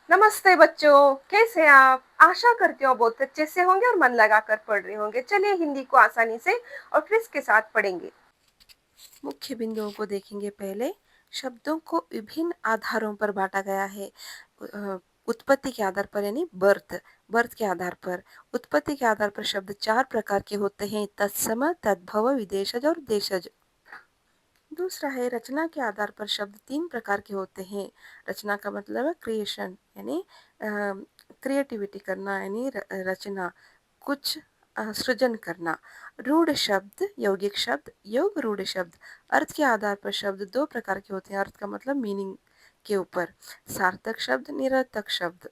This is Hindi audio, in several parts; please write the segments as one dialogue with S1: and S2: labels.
S1: नमस्ते बच्चों, कैसे हैं आप? आशा करती हूँ बहुत अच्छे से होंगे और मन लगाकर पढ़ रहे होंगे। चलिए हिंदी को आसानी से और क्विज के साथ पढ़ेंगे। मुख्य बिंदुओं को देखेंगे पहले। शब्दों को विभिन्न आधारों पर बांटा गया है। उत्पत्ति के आधार पर यानी बर्थ बर्थ के आधार पर। उत्पत्ति के आधार पर शब्द चार प्रकार के होते हैं: तत्सम, तद्भव, विदेशज और देशज। दूसरा है रचना के आधार पर शब्द तीन प्रकार के होते हैं। रचना का मतलब है क्रिएशन यानी क्रिएटिविटी करना यानी रचना, कुछ सृजन करना। रूढ़ शब्द, यौगिक शब्द, योग रूढ़ शब्द। अर्थ के आधार पर शब्द दो प्रकार के होते हैं। अर्थ का मतलब मीनिंग के ऊपर। सार्थक शब्द, निरर्थक शब्द।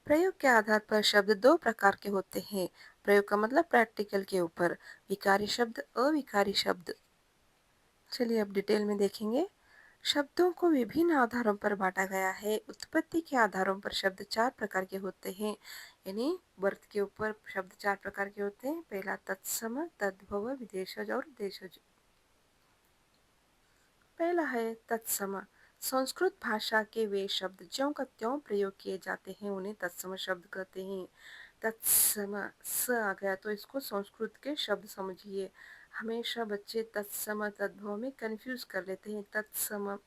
S1: प्रयोग के आधार पर शब्द दो प्रकार के होते हैं। प्रयोग का मतलब प्रैक्टिकल के ऊपर। विकारी शब्द, अविकारी शब्द। चलिए अब डिटेल में देखेंगे। शब्दों को विभिन्न आधारों पर बांटा गया है। उत्पत्ति के आधारों पर शब्द चार प्रकार के होते हैं, यानी बर्थ के ऊपर शब्द चार प्रकार के होते हैं। पहला तत्सम, तद्भव, विदेशज और देशज। पहला है तत्सम। संस्कृत भाषा के वे शब्द ज्यों का त्यों प्रयोग किए जाते हैं उन्हें तत्सम शब्द कहते हैं। तत्सम स आ गया तो इसको संस्कृत के शब्द समझिए। हमेशा बच्चे तत्सम तद्भव में कंफ्यूज कर लेते हैं। तत्सम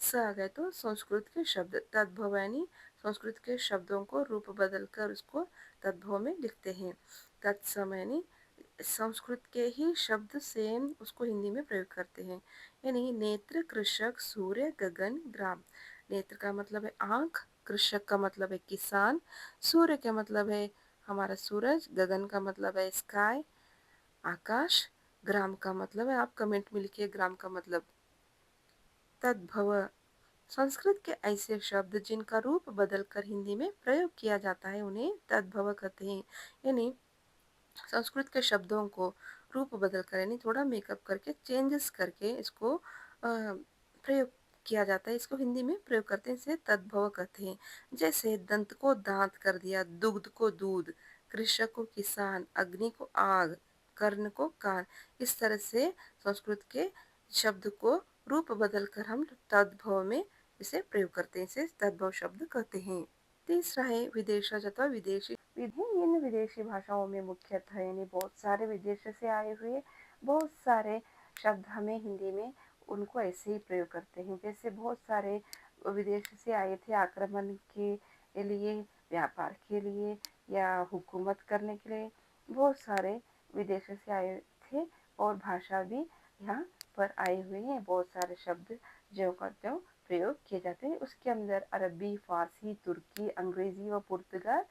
S1: स आ गया तो संस्कृत के शब्द। तद्भव यानी संस्कृत के शब्दों को रूप बदल कर उसको तद्भव में लिखते हैं। तत्सम यानी संस्कृत के ही शब्द सेम उसको हिंदी में प्रयोग करते हैं। यानी नेत्र, कृषक, सूर्य, गगन, ग्राम। नेत्र का मतलब है आंख, कृषक का मतलब है किसान, सूर्य का मतलब है हमारा सूरज, गगन का मतलब है स्काई आकाश, ग्राम का मतलब है, आप कमेंट में लिखिए ग्राम का मतलब। तद्भव संस्कृत के ऐसे शब्द जिनका रूप बदलकर हिंदी में प्रयोग किया जाता है उन्हें तद्भव कहते हैं। यानी संस्कृत के शब्दों को रूप बदल कर यानी थोड़ा मेकअप करके चेंजेस करके इसको प्रयोग किया जाता है। इसको हिंदी में प्रयोग करते हैं, इसे तद्भव कहते हैं। जैसे दंत को दांत कर दिया, दुग्ध को दूध, कृषक को किसान, अग्नि को आग, कर्ण को कान। इस तरह से संस्कृत के शब्द को रूप बदल कर हम तद्भव में इसे प्रयोग करते हैं, इसे तद्भव शब्द कहते हैं। तीसरा है विदेशज अथवा विदेशी। इन विदेशी भाषाओं में मुख्यतः यानी बहुत सारे विदेश से आए हुए बहुत सारे शब्द हमें हिंदी में उनको ऐसे ही प्रयोग करते हैं। जैसे बहुत सारे विदेश से आए थे आक्रमण के लिए, व्यापार के लिए या हुकूमत करने के लिए। बहुत सारे विदेश से आए थे और भाषा भी यहाँ पर आए हुए हैं। बहुत सारे शब्द ज्यों का त्यों प्रयोग किए जाते हैं। उसके अंदर अरबी, फारसी, तुर्की, अंग्रेजी व पुर्तगाल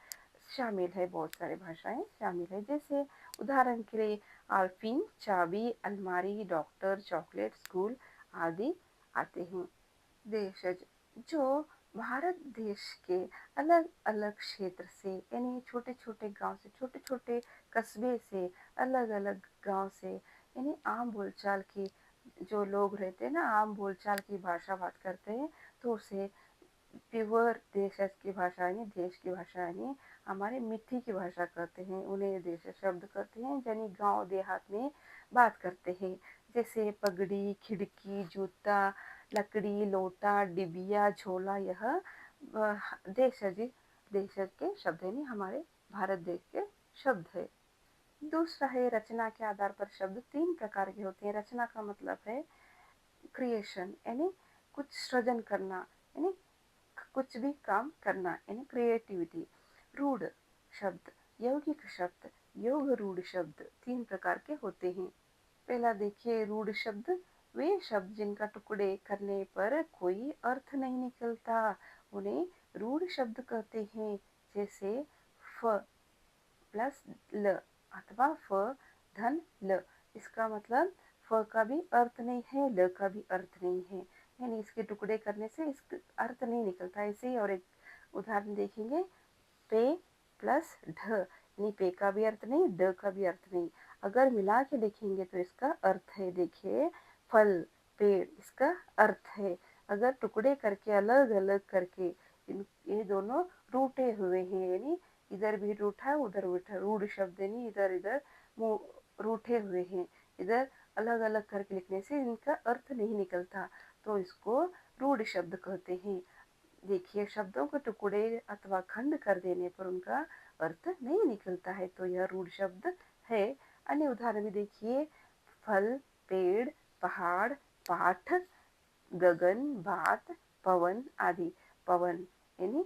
S1: शामिल है। बहुत सारे भाषाएं शामिल है। जैसे उदाहरण के लिए आल्फिन, चाबी, अलमारी, डॉक्टर, चॉकलेट, स्कूल आदि आते हैं। देशज जो भारत देश के अलग अलग क्षेत्र से यानी छोटे छोटे गांव से, छोटे छोटे कस्बे से, अलग अलग गांव से यानी आम बोलचाल की जो लोग रहते हैं ना, आम बोलचाल की भाषा बात करते हैं तो उसे प्योर देश की भाषा यानी देश की भाषा यानी हमारे मिट्टी की भाषा कहते हैं। उन्हें देश शब्द कहते हैं। यानी गांव देहात में बात करते हैं। जैसे पगड़ी, खिड़की, जूता, लकड़ी, लोटा, डिबिया, झोला, यह देशज देशज के शब्द यानी हमारे भारत देश के शब्द है। दूसरा है रचना के आधार पर शब्द तीन प्रकार के होते हैं। रचना का मतलब है क्रिएशन यानी कुछ सृजन करना, यानी कुछ भी काम करना यानी क्रिएटिविटी। रूढ़ शब्द, यौगिक शब्द, योग रूढ़ शब्द तीन प्रकार के होते हैं। पहला देखिए रूढ़ शब्द, वे शब्द जिनका टुकड़े करने पर कोई अर्थ नहीं निकलता उन्हें रूढ़ शब्द कहते हैं। जैसे फ प्लस ल अथवा फ धन ल, इसका मतलब फ का भी अर्थ नहीं है, ल का भी अर्थ नहीं है, यानी इसके टुकड़े करने से इसका अर्थ नहीं निकलता। ऐसे ही और एक उदाहरण देखेंगे, पे प्लस ढ यानी पे का भी अर्थ नहीं, ड का भी अर्थ नहीं। अगर मिला के देखेंगे तो इसका अर्थ है, देखिए फल, पेड़, इसका अर्थ है। अगर टुकड़े करके अलग अलग करके ये दोनों रूठे हुए हैं यानी इधर भी रूठा उधर रूठा, रूढ़ शब्द यानी इधर इधर रूठे हुए हैं, इधर अलग अलग करके लिखने से इनका अर्थ नहीं निकलता तो इसको रूढ़ शब्द कहते हैं। देखिए, शब्दों को टुकड़े अथवा खंड कर देने पर उनका अर्थ नहीं निकलता है, तो यह रूढ़ शब्द है। अन्य उदाहरण भी देखिए, फल, पेड़, पहाड़, पाठ, गगन, बात, पवन आदि। पवन यानी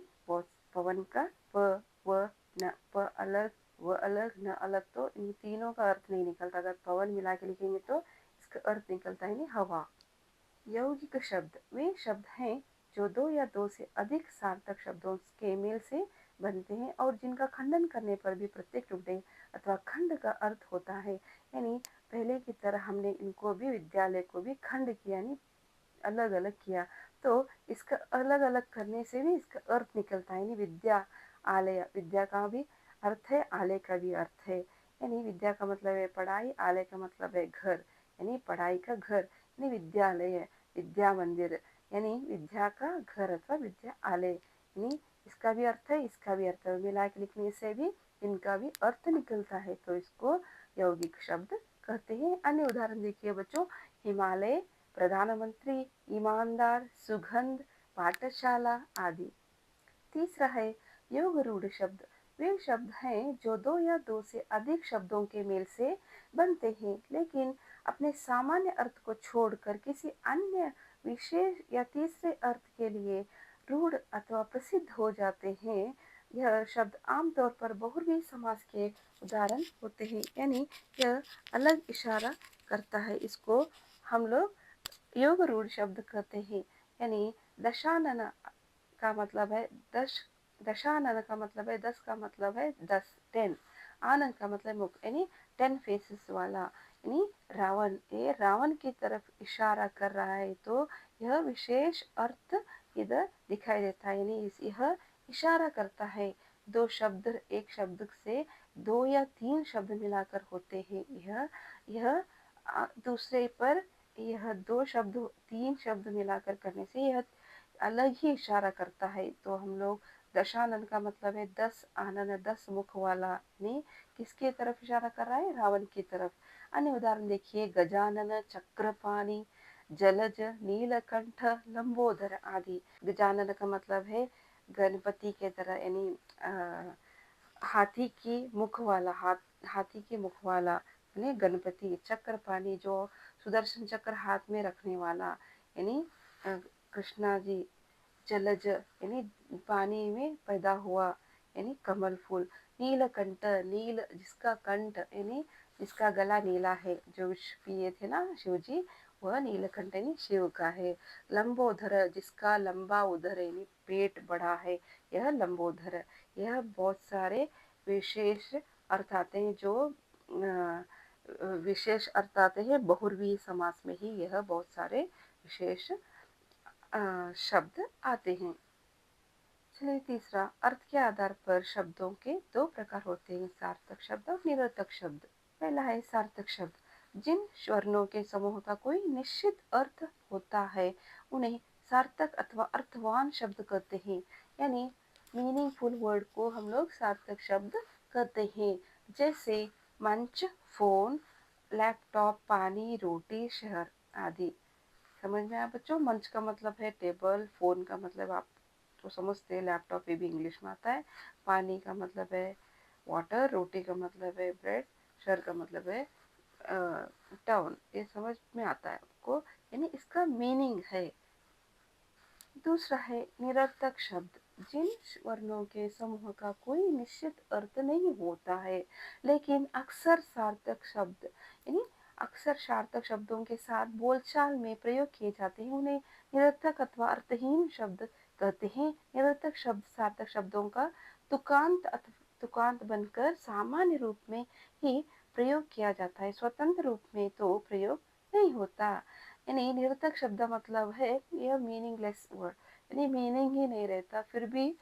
S1: पवन का प, व, न, प अलग, व अलग, न अलग, तो इन तीनों का अर्थ नहीं निकलता। अगर पवन मिला के लिखेंगे तो इसका अर्थ निकलता है हवा। यौगिक शब्द वे शब्द हैं जो दो या दो से अधिक सार्थक शब्दों के मेल से बनते हैं और जिनका खंडन करने पर भी प्रत्येक टुकड़े अथवा खंड का अर्थ होता है। यानी पहले की तरह हमने इनको भी, विद्यालय को भी खंड किया, यानी अलग अलग किया, तो इसका अलग अलग करने से भी इसका अर्थ निकलता है। यानी विद्या, आलय, विद्या का भी अर्थ है, आलय का भी अर्थ है। यानी विद्या का मतलब है पढ़ाई, आलय का मतलब है घर, यानी पढ़ाई का घर, यानी विद्यालय, विद्या मंदिर, यानी विद्या का घर अथवा विद्या आलय। यानी इसका भी अर्थ है, इसका भी अर्थ है, मिला के लिखने से भी इनका भी अर्थ निकलता है, तो इसको यौगिक शब्द कहते हैं। अन्य उदाहरण देखिए बच्चों, हिमालय, प्रधानमंत्री, ईमानदार, सुगंध, पाठशाला आदि। तीसरा है योग रूढ़ शब्द वे शब्द हैं जो दो या दो से अधिक शब्दों के मेल से बनते हैं लेकिन अपने सामान्य अर्थ को छोड़कर किसी अन्य विशेष या तीसरे अर्थ के लिए रूढ़ अथवा प्रसिद्ध हो जाते हैं। यह शब्द आमतौर पर बहुव्रीहि समास के उदाहरण होते हैं, यानी यह अलग इशारा करता है। इसको हम लोग योग रूढ़ शब्द कहते हैं। यानी दशानन का मतलब है दश, दशानन का मतलब है 10, का मतलब है 10, 10। आनंद का मतलब मुख, यानी 10 फेसेस वाला, यानी रावण, ये रावण की तरफ इशारा कर रहा है, तो यह विशेष अर्थ इधर दिखाई देता है। यानी यह इशारा करता है दो शब्द, एक शब्द से दो या तीन शब्द मिलाकर होते हैं। यह दूसरे पर यह दो शब्द, तीन शब्द मिलाकर करने से यह अलग ही इशारा करता है। तो हम लोग दशानन का मतलब है 10 आनन, 10 मुख वाला, ने किसके तरफ इशारा कर रहा है? रावण की तरफ। अन्य उदाहरण देखिए, गजानन, चक्रपाणी, जलज, नीलकंठ, लंबोदर आदि। गजानन का मतलब है गणपति के तरह, यानी हाथी की मुख वाला, हाथी की मुख वाला, यानी गणपति। चक्रपाणी जो सुदर्शन चक्र हाथ में रखने वाला, यानी कृष्णा जी। जलज यानी पानी में पैदा हुआ, यानी कमल फूल। नीलकंठ, नील जिसका कंठ, यानी जिसका गला नीला है, जो विष पिए थे ना शिव जी, वह नीलकंठ यानी शिव का है। लंबोदर जिसका लंबा उदर यानी पेट बड़ा है, यह लंबोदर। यह बहुत सारे विशेष अर्थ आते हैं, जो विशेष अर्थ आते हैं बहुव्रीहि समास में ही, यह बहुत सारे विशेष शब्द आते हैं। चलिए तीसरा, अर्थ के आधार पर शब्दों के दो प्रकार होते हैं, सार्थक शब्द और निरर्थक शब्द। पहला है सार्थक शब्द। जिन वर्णों के समूह का कोई निश्चित अर्थ होता है उन्हें सार्थक अथवा अर्थवान शब्द कहते हैं। यानी मीनिंगफुल वर्ड को हम लोग सार्थक शब्द कहते हैं। जैसे मंच, फोन, लैपटॉप, पानी, रोटी, शहर आदि। समझ में आया बच्चों? मंच का मतलब है टेबल, फोन का मतलब आप तो समझते हैं, लैपटॉप ये भी इंग्लिश में आता है। पानी का मतलब है वाटर, रोटी का मतलब है ब्रेड, शहर का मतलब है टाउन। ये समझ में आता है आपको, यानी इसका मीनिंग है। दूसरा है निरर्थक शब्द। जिन वर्णों के समूह का कोई निश्चित अर्थ नहीं होता है लेकिन अक्सर सार्थक शब्द, यानी अक्सर सार्थक शब्दों के साथ बोलचाल में प्रयोग किए जाते हैं, उन्हें निरर्थक अथवा अर्थहीन शब्द कहते हैं। निरर्थक शब्द सार्थक शब्दों का तुकांत बनकर सामान्य रूप में ही प्रयोग किया जाता है, स्वतंत्र रूप में तो प्रयोग नहीं होता। यानी निरर्थक शब्द मतलब है यह मीनिंगलेस वर्ड, यानी मीनिंग ही नहीं रहता, फिर भी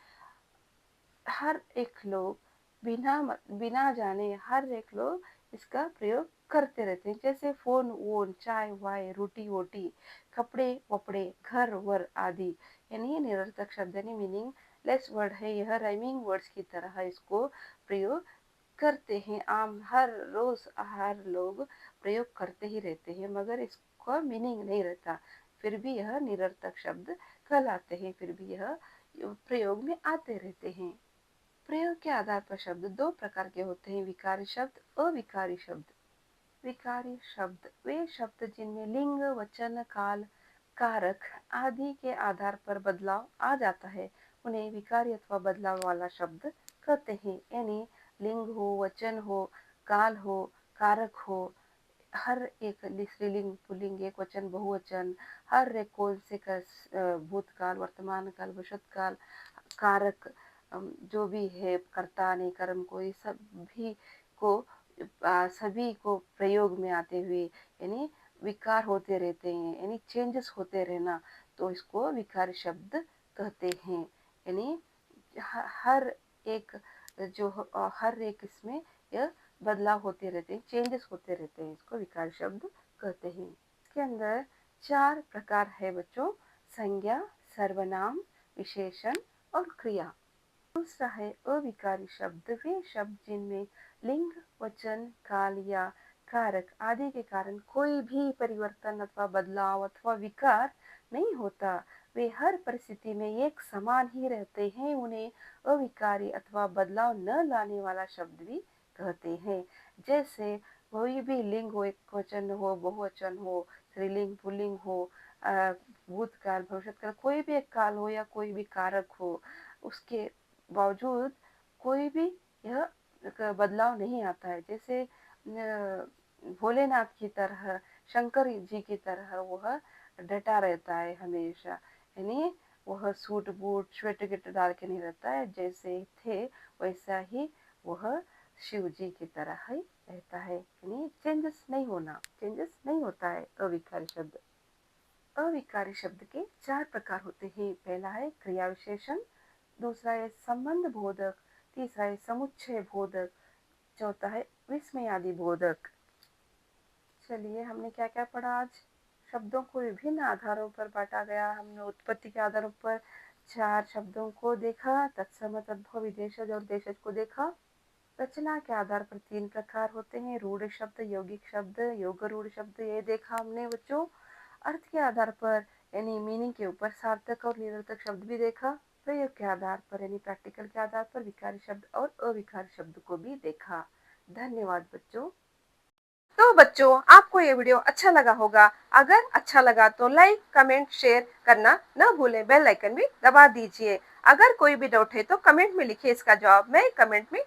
S1: हर एक लोग बिना जाने हर एक लोग इसका प्रयोग करते रहते हैं। जैसे फोन वोन, चाय वाय, रोटी वोटी, कपड़े वपड़े, घर वर आदि। यानी निरर्थक शब्द यानी मीनिंगलेस वर्ड है, यह राइमिंग वर्ड्स की तरह इसको प्रयोग करते हैं। आम हर रोज हर लोग प्रयोग करते ही रहते हैं, मगर इसका मीनिंग नहीं रहता, फिर भी यह निरर्थक शब्द कहलाते हैं, फिर भी यह प्रयोग में आते रहते हैं। प्रयोग के आधार पर शब्द दो प्रकार के होते हैं, विकारी शब्द, अविकारी शब्द। विकारी शब्द वे शब्द जिनमें लिंग, वचन, काल, कारक आदि के आधार पर बदलाव आ जाता है, उन्हें विकारी अथवा बदलाव वाला शब्द कहते हैं। यानी लिंग हो, वचन हो, काल हो, कारक हो, हर एक स्त्रीलिंग, पुल्लिंग, एक वचन, बहुवचन, हर एक कौन से भूतकाल, वर्तमान काल, भविष्यत काल, कारक जो भी है, कर्ता नहीं कर्म को, ये सभी को सभी को प्रयोग में आते हुए यानी विकार होते रहते हैं, यानी चेंजेस होते रहना, तो इसको विकार शब्द कहते हैं। यानी हर एक हर एक इसमें यह बदलाव होते रहते हैं, चेंजेस होते रहते हैं, इसको विकार शब्द कहते हैं। इसके अंदर 4 प्रकार है बच्चों, संज्ञा, सर्वनाम, विशेषण और क्रिया। दूसरा है अविकारी शब्द, वे शब्द जिनमें लिंग, वचन, काल या कारक आदि के कारण कोई भी परिवर्तन अथवा बदलाव अथवा विकार नहीं होता, वे हर परिस्थिति में एक समान ही रहते हैं, उन्हें अविकारी अथवा बदलाव न लाने वाला शब्द भी कहते हैं। जैसे कोई भी लिंग हो, एक वचन हो, बहुवचन हो, स्त्रीलिंग, पुल्लिंग हो, भूतकाल, भविष्यकाल, कोई भी एक काल हो या कोई भी कारक हो, उसके बावजूद कोई भी यह बदलाव नहीं आता है। जैसे भोलेनाथ की तरह, शंकर जी की तरह वह डटा रहता है हमेशा, यानी वह सूट बूट स्वेटर गिटर डाल के नहीं रहता है, जैसे थे वैसा ही वह शिव जी की तरह ही रहता है, यानी चेंजेस नहीं होता है अविकारी शब्द। अविकारी शब्द के 4 प्रकार होते हैं। पहला है क्रिया विशेषण, दूसरा है संबंध बोधक, तीसरा है समुच्चय बोधक, चौथा है विस्मयादि बोधक। चलिए, हमने क्या क्या पढ़ा आज। शब्दों को विभिन्न आधारों पर बांटा गया। हमने उत्पत्ति के आधारों पर 4 शब्दों को देखा, तत्सम, तद्भव, विदेशज और देशज को देखा। रचना के आधार पर 3 प्रकार होते हैं, रूढ़ शब्द, यौगिक शब्द, योग रूढ़ शब्द, ये देखा हमने बच्चों। अर्थ के आधार पर यानी मीनिंग के ऊपर सार्थक और निरर्थक शब्द भी देखा। प्रयोग के आधार पर यानी प्रैक्टिकल के आधार पर विकारी शब्द और अविकारी शब्द को भी देखा। धन्यवाद बच्चों। तो बच्चों, आपको ये वीडियो अच्छा लगा होगा। अगर अच्छा लगा तो लाइक, कमेंट, शेयर करना न भूलें। बेल आइकन भी दबा दीजिए। अगर कोई भी डाउट है तो कमेंट में लिखिए, इसका जवाब मैं कमेंट में